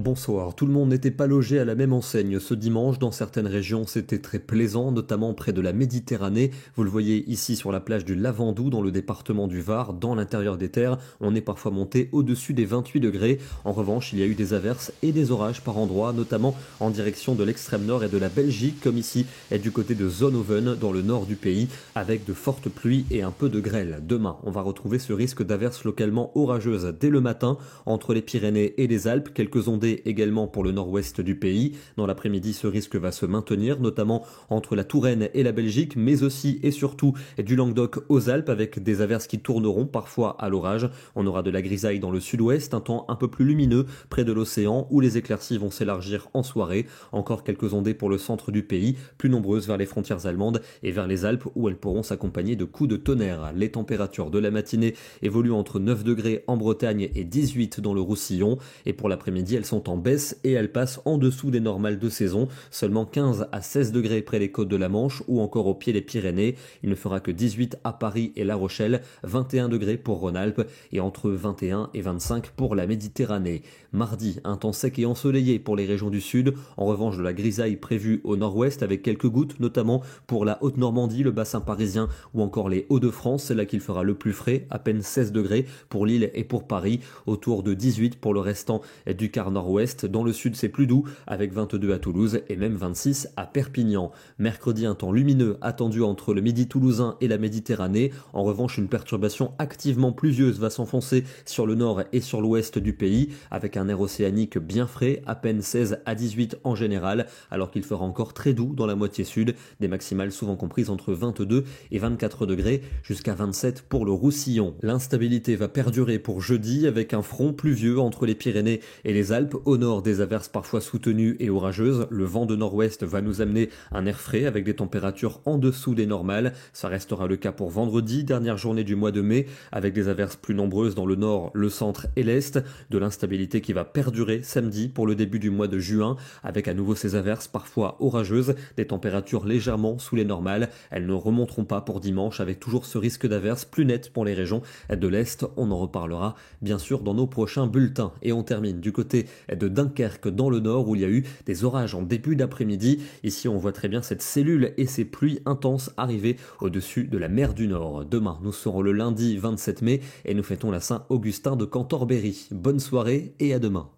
Bonsoir. Tout le monde n'était pas logé à la même enseigne ce dimanche. Dans certaines régions, c'était très plaisant, notamment près de la Méditerranée. Vous le voyez ici sur la plage du Lavandou, dans le département du Var, dans l'intérieur des terres. On est parfois monté au-dessus des 28 degrés. En revanche, il y a eu des averses et des orages par endroits, notamment en direction de l'extrême nord et de la Belgique, comme ici et du côté de Zonhoven, dans le nord du pays, avec de fortes pluies et un peu de grêle. Demain, on va retrouver ce risque d'averses localement orageuses dès le matin, entre les Pyrénées et les Alpes. Quelques ondées également pour le nord-ouest du pays. Dans l'après-midi, ce risque va se maintenir, notamment entre la Touraine et la Belgique, mais aussi et surtout du Languedoc aux Alpes, avec des averses qui tourneront parfois à l'orage. On aura de la grisaille dans le sud-ouest, un temps un peu plus lumineux près de l'océan, où les éclaircies vont s'élargir en soirée. Encore quelques ondées pour le centre du pays, plus nombreuses vers les frontières allemandes et vers les Alpes, où elles pourront s'accompagner de coups de tonnerre. Les températures de la matinée évoluent entre 9 degrés en Bretagne et 18 dans le Roussillon, et pour l'après-midi, elles sont en baisse et elles passent en dessous des normales de saison. Seulement 15 à 16 degrés près des côtes de la Manche ou encore au pied des Pyrénées. Il ne fera que 18 à Paris et La Rochelle, 21 degrés pour Rhône-Alpes et entre 21 et 25 pour la Méditerranée. Mardi, un temps sec et ensoleillé pour les régions du sud. En revanche, de la grisaille prévue au nord-ouest avec quelques gouttes, notamment pour la Haute-Normandie, le bassin parisien ou encore les Hauts-de-France. C'est là qu'il fera le plus frais, à peine 16 degrés pour Lille et pour Paris, autour de 18 pour le restant du quart nord-ouest. Dans le sud, c'est plus doux, avec 22 à Toulouse et même 26 à Perpignan. Mercredi, un temps lumineux attendu entre le midi toulousain et la Méditerranée. En revanche, une perturbation activement pluvieuse va s'enfoncer sur le nord et sur l'ouest du pays, avec un air océanique bien frais, à peine 16 à 18 en général, alors qu'il fera encore très doux dans la moitié sud, des maximales souvent comprises entre 22 et 24 degrés, jusqu'à 27 pour le Roussillon. L'instabilité va perdurer pour jeudi, avec un front pluvieux entre les Pyrénées et les Alpes. Au nord, des averses parfois soutenues et orageuses. Le vent de nord-ouest va nous amener un air frais avec des températures en dessous des normales. Ça restera le cas pour vendredi, dernière journée du mois de mai, avec des averses plus nombreuses dans le nord, le centre et l'est. De l'instabilité qui va perdurer samedi pour le début du mois de juin, avec à nouveau ces averses parfois orageuses, des températures légèrement sous les normales. Elles ne remonteront pas pour dimanche, avec toujours ce risque d'averses plus net pour les régions de l'est. On en reparlera bien sûr dans nos prochains bulletins. Et on termine du côté de Dunkerque dans le nord, où il y a eu des orages en début d'après-midi. Ici, on voit très bien cette cellule et ces pluies intenses arriver au-dessus de la mer du Nord. Demain, nous serons le lundi 27 mai et nous fêtons la Saint-Augustin de Cantorbéry. Bonne soirée et à demain.